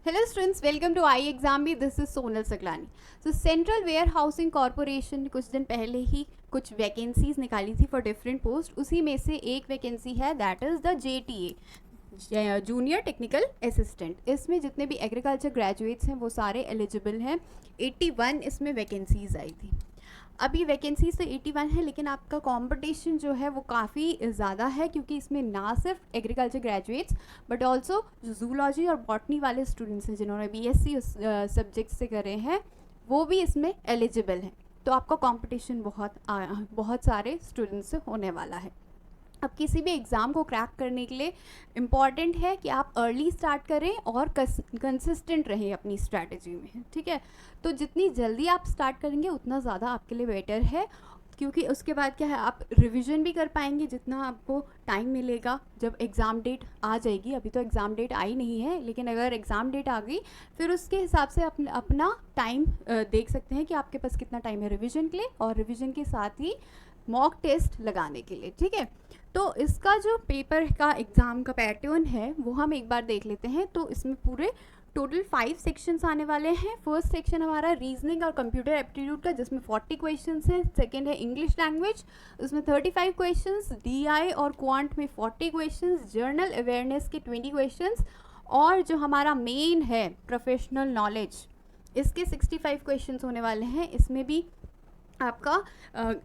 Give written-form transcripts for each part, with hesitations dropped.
Hello students, welcome to iExam. This is Sonal Saglani. So Central Warehousing Corporation ने कुछ दिन पहले ही कुछ वैकेंसीज निकाली थी फॉर डिफरेंट पोस्ट. उसी में से एक वैकेंसी है that is the JTA junior technical assistant. इसमें जितने भी एग्रीकल्चर ग्रेजुएट्स हैं वो सारे एलिजिबल हैं. 81 इसमें वैकेंसीज आई थी. अभी वैकेंसीज तो 81 है, लेकिन आपका कंपटीशन जो है वो काफ़ी ज़्यादा है, क्योंकि इसमें ना सिर्फ एग्रीकल्चर ग्रेजुएट्स बट ऑल्सो जो जूलॉजी और बॉटनी वाले स्टूडेंट्स हैं जिन्होंने BSc सब्जेक्ट से करे हैं वो भी इसमें एलिजिबल हैं. तो आपका कंपटीशन बहुत सारे स्टूडेंट्स से होने वाला है. अब किसी भी एग्ज़ाम को क्रैक करने के लिए इम्पॉर्टेंट है कि आप अर्ली स्टार्ट करें और कंसिस्टेंट रहें अपनी स्ट्रैटेजी में. ठीक है, तो जितनी जल्दी आप स्टार्ट करेंगे उतना ज़्यादा आपके लिए बेटर है, क्योंकि उसके बाद क्या है, आप रिवीजन भी कर पाएंगे जितना आपको टाइम मिलेगा जब एग्ज़ाम डेट आ जाएगी. अभी तो एग्ज़ाम डेट आई नहीं है, लेकिन अगर एग्ज़ाम डेट आ गई फिर उसके हिसाब से अपना टाइम देख सकते हैं कि आपके पास कितना टाइम है रिवीजन के लिए, और रिवीजन के साथ ही मॉक टेस्ट लगाने के लिए. ठीक है, तो इसका जो पेपर का एग्ज़ाम का पैटर्न है वो हम एक बार देख लेते हैं. तो इसमें पूरे टोटल 5 सेक्शंस आने वाले हैं. फर्स्ट सेक्शन हमारा रीजनिंग और कंप्यूटर एप्टीट्यूड का, जिसमें 40 क्वेश्चंस हैं. सेकंड है इंग्लिश लैंग्वेज, उसमें 35 क्वेश्चंस. DI और क्वांट में 40 क्वेश्चंस. जर्नल अवेयरनेस के 20 क्वेश्चंस. और जो हमारा मेन है प्रोफेशनल नॉलेज, इसके 65 क्वेश्चंस होने वाले हैं. इसमें भी आपका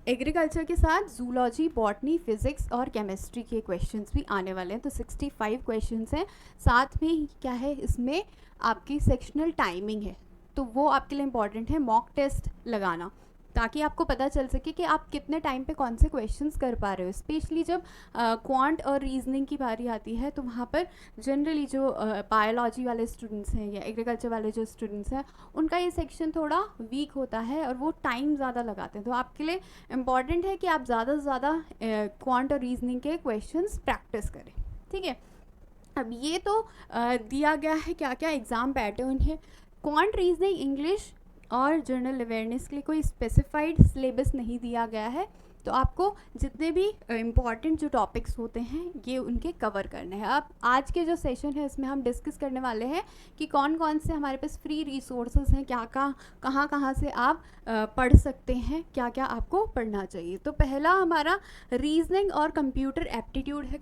एग्रीकल्चर के साथ जूलॉजी, बॉटनी, फिज़िक्स और केमिस्ट्री के क्वेश्चंस भी आने वाले हैं. तो 65 क्वेश्चंस हैं. साथ में क्या है, इसमें आपकी सेक्शनल टाइमिंग है, तो वो आपके लिए इम्पॉर्टेंट है मॉक टेस्ट लगाना, ताकि आपको पता चल सके कि आप कितने टाइम पे कौन से क्वेश्चंस कर पा रहे हो. स्पेशली जब क्वांट और रीजनिंग की बारी आती है तो वहाँ पर जनरली जो बायोलॉजी वाले स्टूडेंट्स हैं या एग्रीकल्चर वाले जो स्टूडेंट्स हैं उनका ये सेक्शन थोड़ा वीक होता है और वो टाइम ज़्यादा लगाते हैं. तो आपके लिए इम्पॉर्टेंट है कि आप ज़्यादा से ज़्यादा क्वांट और रीजनिंग के क्वेश्चंस प्रैक्टिस करें. ठीक है, अब ये तो दिया गया है क्या क्या एग्ज़ाम पैटर्न है. क्वांट, रीजनिंग, इंग्लिश और जर्नल अवेयरनेस के लिए कोई स्पेसिफाइड सिलेबस नहीं दिया गया है. तो आपको जितने भी इम्पॉर्टेंट जो टॉपिक्स होते हैं ये उनके कवर करने हैं. अब आज के जो सेशन है इसमें हम डिस्कस करने वाले हैं कि कौन कौन से हमारे पास फ्री रिसोर्सेज हैं, क्या कहाँ से आप पढ़ सकते हैं, क्या क्या आपको पढ़ना चाहिए. तो पहला हमारा रीजनिंग और कंप्यूटर एप्टीट्यूड है.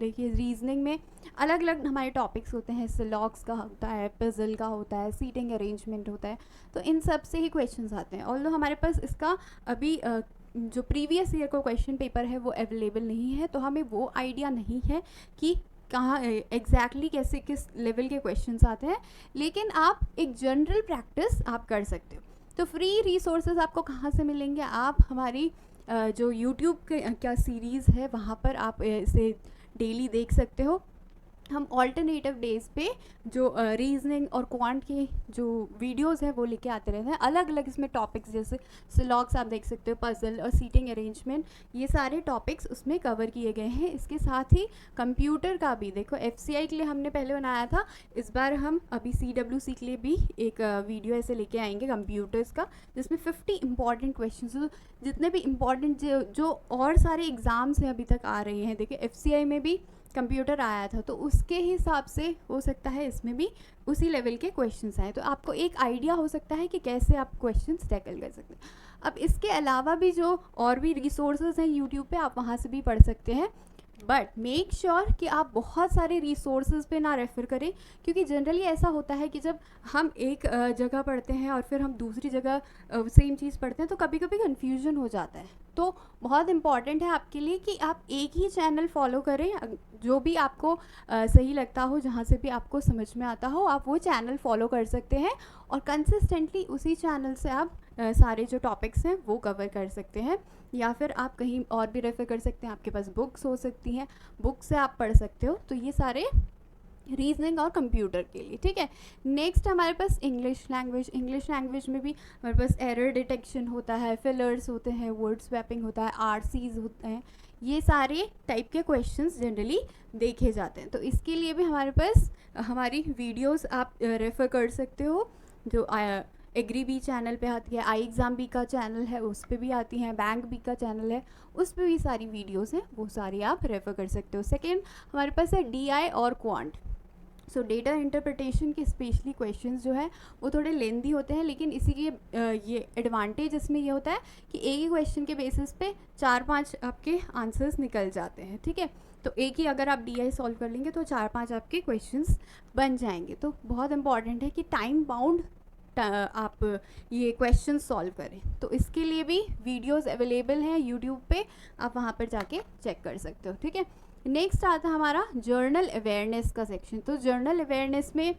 देखिए, रीजनिंग में अलग अलग हमारे टॉपिक्स होते हैं. सिलॉग्स का होता है, पजल का होता है, सीटिंग अरेंजमेंट होता है. तो इन सब से ही क्वेश्चंस आते हैं. ऑल्दो हमारे पास इसका अभी जो प्रीवियस ईयर का क्वेश्चन पेपर है वो अवेलेबल नहीं है, तो हमें वो आइडिया नहीं है कि कहाँ एग्जैक्टली कैसे किस लेवल के क्वेश्चंस आते हैं. लेकिन आप एक जनरल प्रैक्टिस आप कर सकते हो. तो फ्री रिसोर्सेज आपको कहाँ से मिलेंगे, आप हमारी जो यूट्यूब क्या सीरीज़ है वहाँ पर आप इसे डेली देख सकते हो. हम ऑल्टरनेटिव डेज़ पे जो रीजनिंग और क्वांट के जो वीडियोस हैं वो लेके आते रहते हैं. अलग अलग इसमें टॉपिक्स, जैसे सिलॉग्स आप देख सकते हो, पजल और सीटिंग अरेंजमेंट, ये सारे टॉपिक्स उसमें कवर किए गए हैं. इसके साथ ही कंप्यूटर का भी देखो, FCI के लिए हमने पहले बनाया था, इस बार हम अभी CWC के लिए भी एक वीडियो ऐसे लेके आएंगे कंप्यूटर्स का, जिसमें 50 इंपॉर्टेंट क्वेश्चन, जितने भी इम्पॉर्टेंट जो और सारे एग्ज़ाम्स हैं अभी तक आ रहे हैं. देखिए, FCI में भी कंप्यूटर आया था, तो उसके हिसाब से हो सकता है इसमें भी उसी लेवल के क्वेश्चंस आए, तो आपको एक आइडिया हो सकता है कि कैसे आप क्वेश्चंस टैकल कर सकते हैं. अब इसके अलावा भी जो और भी रिसोर्सेज हैं यूट्यूब पे, आप वहाँ से भी पढ़ सकते हैं. बट मेक श्योर कि आप बहुत सारे रिसोर्सेज पे ना रेफ़र करें, क्योंकि जनरली ऐसा होता है कि जब हम एक जगह पढ़ते हैं और फिर हम दूसरी जगह सेम चीज़ पढ़ते हैं तो कभी कभी कन्फ्यूजन हो जाता है. तो बहुत इम्पॉर्टेंट है आपके लिए कि आप एक ही चैनल फॉलो करें, जो भी आपको सही लगता हो, जहाँ से भी आपको समझ में आता हो आप वो चैनल फॉलो कर सकते हैं, और कंसिस्टेंटली उसी चैनल से आप सारे जो टॉपिक्स हैं वो कवर कर सकते हैं. या फिर आप कहीं और भी रेफ़र कर सकते हैं, आपके पास बुक्स हो सकती हैं, बुक से आप पढ़ सकते हो. तो ये सारे रीजनिंग और कंप्यूटर के लिए. ठीक है, नेक्स्ट हमारे पास इंग्लिश लैंग्वेज में भी हमारे पास एरर डिटेक्शन होता है, फिलर्स होते हैं, वर्ड स्वैपिंग होता है, RCs होते हैं. ये सारे टाइप के क्वेश्चंस जनरली देखे जाते हैं. तो इसके लिए भी हमारे पास हमारी वीडियोस आप रेफ़र कर सकते हो, जो एग्री बी चैनल पे आती है, iExam बी का चैनल है उस पर भी आती हैं, बैंक बी का चैनल है उस पर भी सारी वीडियोस हैं, वो सारी आप रेफ़र कर सकते हो. सेकेंड हमारे पास है DI और क्वांट. सो डेटा इंटरप्रिटेशन के स्पेशली क्वेश्चंस जो है वो थोड़े लेंदी होते हैं, लेकिन इसी के ये एडवांटेज इसमें ये होता है कि एक ही क्वेश्चन के बेसिस पे 4-5 आपके आंसर्स निकल जाते हैं, ठीक है। तो एक ही अगर आप DI सॉल्व कर लेंगे तो 4-5 आपके क्वेश्चंस बन जाएंगे। तो बहुत इंपॉर्टेंट है कि टाइम बाउंड आप ये क्वेश्चन सॉल्व करें। तो इसके लिए भी वीडियोस अवेलेबल हैं यूट्यूब पे, आप वहाँ पर जाके चेक कर सकते हो, ठीक है। नेक्स्ट आता है हमारा जर्नल अवेयरनेस का सेक्शन। तो जर्नल अवेयरनेस में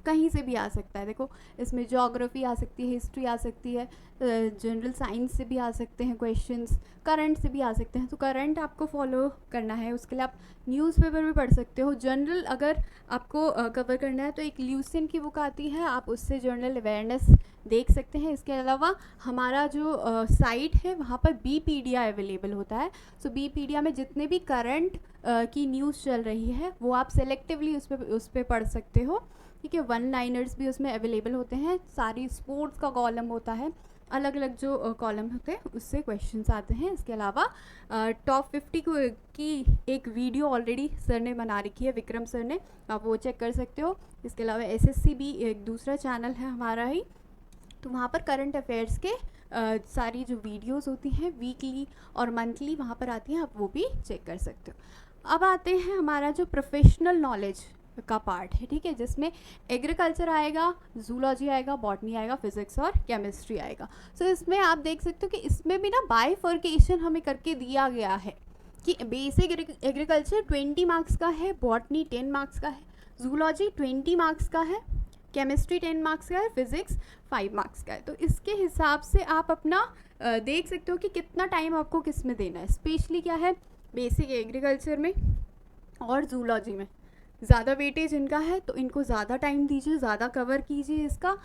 कहीं से भी आ सकता है, देखो इसमें ज्योग्राफी आ सकती है, हिस्ट्री आ सकती है, जनरल साइंस से भी आ सकते हैं क्वेश्चंस, करंट से भी आ सकते हैं। तो करंट आपको फॉलो करना है, उसके लिए आप न्यूज़पेपर भी पढ़ सकते हो। जनरल अगर आपको कवर करना है तो एक ल्यूसेंट की बुक आती है, आप उससे जर्नल अवेयरनेस देख सकते हैं। इसके अलावा हमारा जो साइट है वहाँ पर बीपीडिया अवेलेबल होता है। सो बीपीडिया में जितने भी करंट की न्यूज़ चल रही है वो आप सेलेक्टिवली उस पर पढ़ सकते हो, ठीक है। वन लाइनर्स भी उसमें अवेलेबल होते हैं, सारी स्पोर्ट्स का कॉलम होता है, अलग अलग जो कॉलम होते हैं उससे क्वेश्चंस आते हैं। इसके अलावा टॉप 50 की एक वीडियो ऑलरेडी सर ने बना रखी है, विक्रम सर ने, आप वो चेक कर सकते हो। इसके अलावा SSC भी एक दूसरा चैनल है हमारा ही, तो वहाँ पर करंट अफेयर्स के सारी जो वीडियोस होती हैं वीकली और मंथली वहाँ पर आती हैं, आप वो भी चेक कर सकते हो। अब आते हैं हमारा जो प्रोफेशनल नॉलेज का पार्ट है, ठीक है, जिसमें एग्रीकल्चर आएगा, जूलॉजी आएगा, बॉटनी आएगा, फिजिक्स और केमिस्ट्री आएगा। सो इसमें आप देख सकते हो कि इसमें भी ना बाइफर्केशन हमें करके दिया गया है कि बेसिक एग्रीकल्चर 20 मार्क्स का है, बॉटनी 10 मार्क्स का है, जूलॉजी 20 मार्क्स का है, केमिस्ट्री 10 मार्क्स का है, फिजिक्स 5 मार्क्स का है। तो इसके हिसाब से आप अपना देख सकते हो कि कितना टाइम आपको किस में देना है। स्पेशली क्या है, बेसिक एग्रीकल्चर में और जूलॉजी में ज़्यादा वेटेज इनका है, तो इनको ज़्यादा टाइम दीजिए, ज़्यादा कवर कीजिए इसका।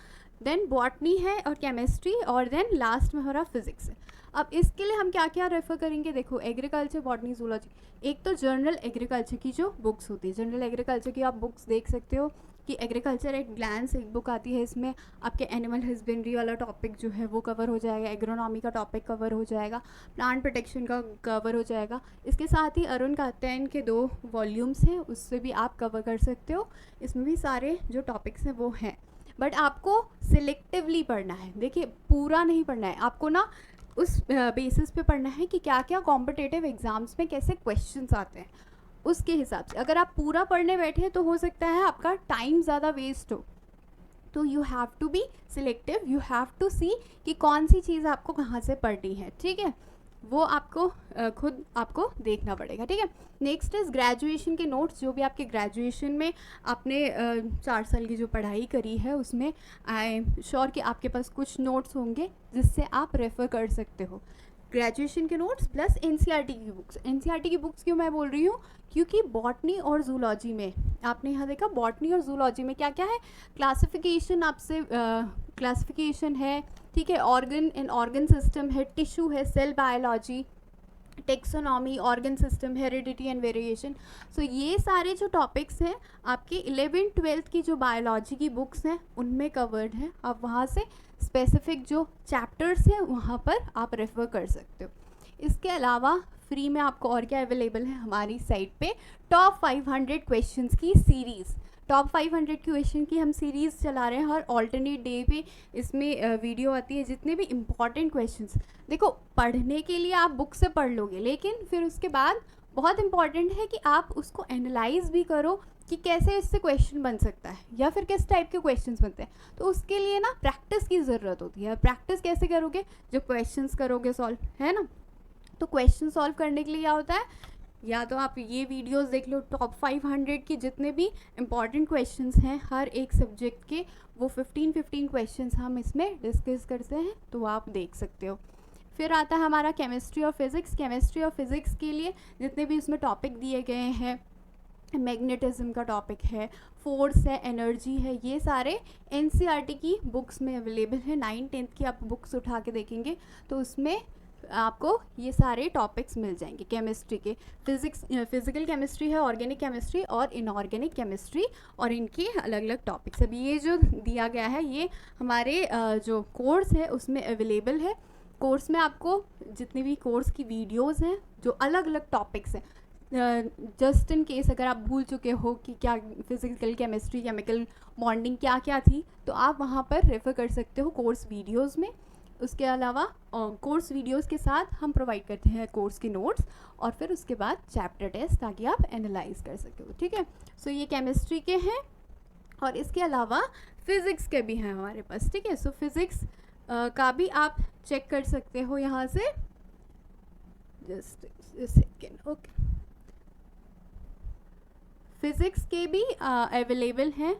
देन बॉटनी है और केमिस्ट्री, और देन लास्ट में हमारा फिजिक्स है। अब इसके लिए हम क्या क्या रेफ़र करेंगे, देखो एग्रीकल्चर, बॉटनी, जूलॉजी। एक तो जनरल एग्रीकल्चर की जो बुक्स होती है, जनरल एग्रीकल्चर की आप बुक्स देख सकते हो कि एग्रीकल्चर एट ग्लैंस एक बुक आती है, इसमें आपके एनिमल हस्बेंड्री वाला टॉपिक जो है वो कवर हो जाएगा, एग्रोनॉमी का टॉपिक कवर हो जाएगा, प्लांट प्रोटेक्शन का कवर हो जाएगा। इसके साथ ही अरुण कात्यायन के 2 वॉल्यूम्स हैं, उससे भी आप कवर कर सकते हो। इसमें भी सारे जो टॉपिक्स हैं वो हैं, बट आपको सिलेक्टिवली पढ़ना है। देखिए पूरा नहीं पढ़ना है आपको ना, उस बेसिस पे पढ़ना है कि क्या क्या कॉम्पिटिटिव एग्जाम्स में कैसे क्वेश्चंस आते हैं, उसके हिसाब से। अगर आप पूरा पढ़ने बैठे तो हो सकता है आपका टाइम ज़्यादा वेस्ट हो। तो you have to be selective, you have to see कि कौन सी चीज़ आपको कहाँ से पढ़नी है, ठीक है, वो आपको खुद आपको देखना पड़ेगा, ठीक है। नेक्स्ट इज़ ग्रेजुएशन के नोट्स। जो भी आपके ग्रेजुएशन में आपने 4 साल की जो पढ़ाई करी है उसमें आई एम श्योर कि आपके पास कुछ नोट्स होंगे जिससे आप रेफ़र कर सकते हो। ग्रेजुएशन के नोट्स प्लस NCERT की बुक्स। NCERT की बुक्स क्यों मैं बोल रही हूँ, क्योंकि बॉटनी और जूलॉजी में आपने यहाँ देखा, बॉटनी और जूलॉजी में क्या क्या है, क्लासिफिकेशन आपसे क्लासिफिकेशन है, ठीक है, ऑर्गन एंड ऑर्गन सिस्टम है, टिश्यू है, cell biology, taxonomy, organ system, heredity and variation. So ये सारे जो टॉपिक्स हैं आपके 11th 12th की जो बायोलॉजी की बुक्स हैं उनमें कवर्ड हैं। आप वहाँ से स्पेसिफिक जो चैप्टर्स हैं वहाँ पर आप रेफ़र कर सकते हो। इसके अलावा फ्री में आपको और क्या अवेलेबल है, हमारी साइट पे टॉप 500 क्वेश्चंस की सीरीज़, टॉप 500 क्वेश्चन की हम सीरीज़ चला रहे हैं। हर ऑल्टरनेट डे पे इसमें वीडियो आती है, जितने भी इम्पॉर्टेंट क्वेश्चंस। देखो पढ़ने के लिए आप बुक से पढ़ लोगे, लेकिन फिर उसके बाद बहुत इंपॉर्टेंट है कि आप उसको एनालाइज भी करो कि कैसे इससे क्वेश्चन बन सकता है या फिर किस टाइप के क्वेश्चंस बनते हैं। तो उसके लिए ना प्रैक्टिस की ज़रूरत होती है। प्रैक्टिस कैसे करोगे, जब क्वेश्चंस करोगे सॉल्व, है ना। तो क्वेश्चन सॉल्व करने के लिए क्या होता है, या तो आप ये वीडियोस देख लो, टॉप 500 के जितने भी इम्पॉर्टेंट क्वेश्चंस हैं हर एक सब्जेक्ट के, वो 15 क्वेश्चंस हम इसमें डिस्कस करते हैं, तो आप देख सकते हो। फिर आता है हमारा केमिस्ट्री और फिज़िक्स। केमिस्ट्री और फिज़िक्स के लिए जितने भी इसमें टॉपिक दिए गए हैं, मैग्नेटिज्म का टॉपिक है, फोर्स है, एनर्जी है, ये सारे NCERT की बुक्स में अवेलेबल है। 9th 10th की आप बुक्स उठा के देखेंगे तो उसमें आपको ये सारे टॉपिक्स मिल जाएंगे केमिस्ट्री के। फिज़िकल केमिस्ट्री है, ऑर्गेनिक केमिस्ट्री और इनऑर्गेनिक केमिस्ट्री, और इनके अलग अलग टॉपिक्स। अभी ये जो दिया गया है ये हमारे जो कोर्स है उसमें अवेलेबल है। कोर्स में आपको जितने भी कोर्स की वीडियोस हैं जो अलग अलग टॉपिक्स हैं, जस्ट इन केस अगर आप भूल चुके हो कि क्या फिजिकल केमिस्ट्री केमिकल बॉन्डिंग क्या क्या थी, तो आप वहाँ पर रेफ़र कर सकते हो कोर्स वीडियोस में। उसके अलावा कोर्स वीडियोस के साथ हम प्रोवाइड करते हैं कोर्स के नोट्स और फिर उसके बाद चैप्टर टेस्ट, ताकि आप एनालाइज कर सके हो। ठीक है, सो ये केमिस्ट्री के हैं और इसके अलावा फिज़िक्स के भी हैं हमारे पास। ठीक है, सो फिज़िक्स का भी आप चेक कर सकते हो यहाँ से, जस्ट सेकेंड। ओके, फिज़िक्स के भी अवेलेबल हैं,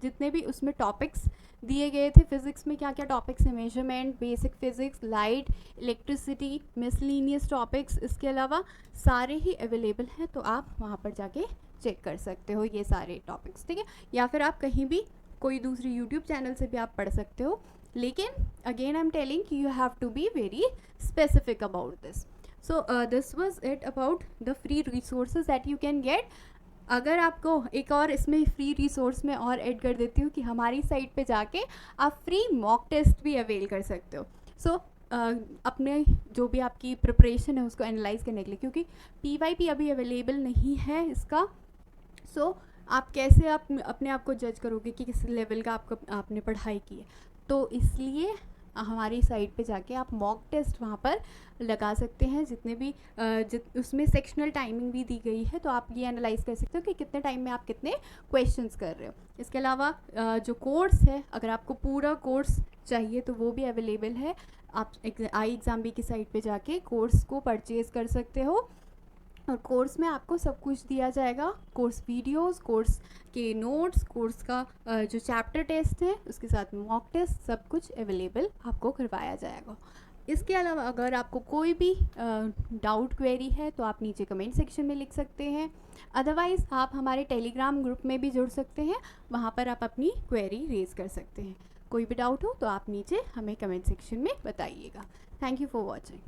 जितने भी उसमें टॉपिक्स दिए गए थे। फिज़िक्स में क्या क्या टॉपिक्स हैं, measurement, basic physics, light, electricity, miscellaneous topics, इसके अलावा सारे ही अवेलेबल हैं। तो आप वहाँ पर जाके चेक कर सकते हो ये सारे टॉपिक्स। ठीक है, या फिर आप कहीं भी कोई दूसरी यूट्यूब चैनल से भी आप पढ़ सकते हो, लेकिन अगेन आई एम टेलिंग कि you have to be very specific about this. So this was it about the free resources that you can get. अगर आपको एक और इसमें फ्री रिसोर्स में और ऐड कर देती हूँ कि हमारी साइट पे जाके आप फ्री मॉक टेस्ट भी अवेल कर सकते हो। सो अपने जो भी आपकी प्रिपरेशन है उसको एनालाइज करने के लिए, क्योंकि PYP अभी अवेलेबल नहीं है इसका। सो आप कैसे आप अपने आप को जज करोगे कि किस लेवल का आपने पढ़ाई की है, तो इसलिए हमारी साइट पे जाके आप मॉक टेस्ट वहाँ पर लगा सकते हैं। जितने भी उसमें सेक्शनल टाइमिंग भी दी गई है, तो आप ये एनालाइज कर सकते हो कि कितने टाइम में आप कितने क्वेश्चंस कर रहे हो। इसके अलावा जो कोर्स है, अगर आपको पूरा कोर्स चाहिए तो वो भी अवेलेबल है। आप iExamB की साइट पे जाके कोर्स को परचेज़ कर सकते हो और कोर्स में आपको सब कुछ दिया जाएगा, कोर्स वीडियोस, कोर्स के नोट्स, कोर्स का जो चैप्टर टेस्ट है उसके साथ मॉक टेस्ट, सब कुछ अवेलेबल आपको करवाया जाएगा। इसके अलावा अगर आपको कोई भी डाउट क्वेरी है तो आप नीचे कमेंट सेक्शन में लिख सकते हैं। अदरवाइज़ आप हमारे टेलीग्राम ग्रुप में भी जुड़ सकते हैं, वहाँ पर आप अपनी क्वेरी रेज़ कर सकते हैं। कोई भी डाउट हो तो आप नीचे हमें कमेंट सेक्शन में बताइएगा। Thank you for watching.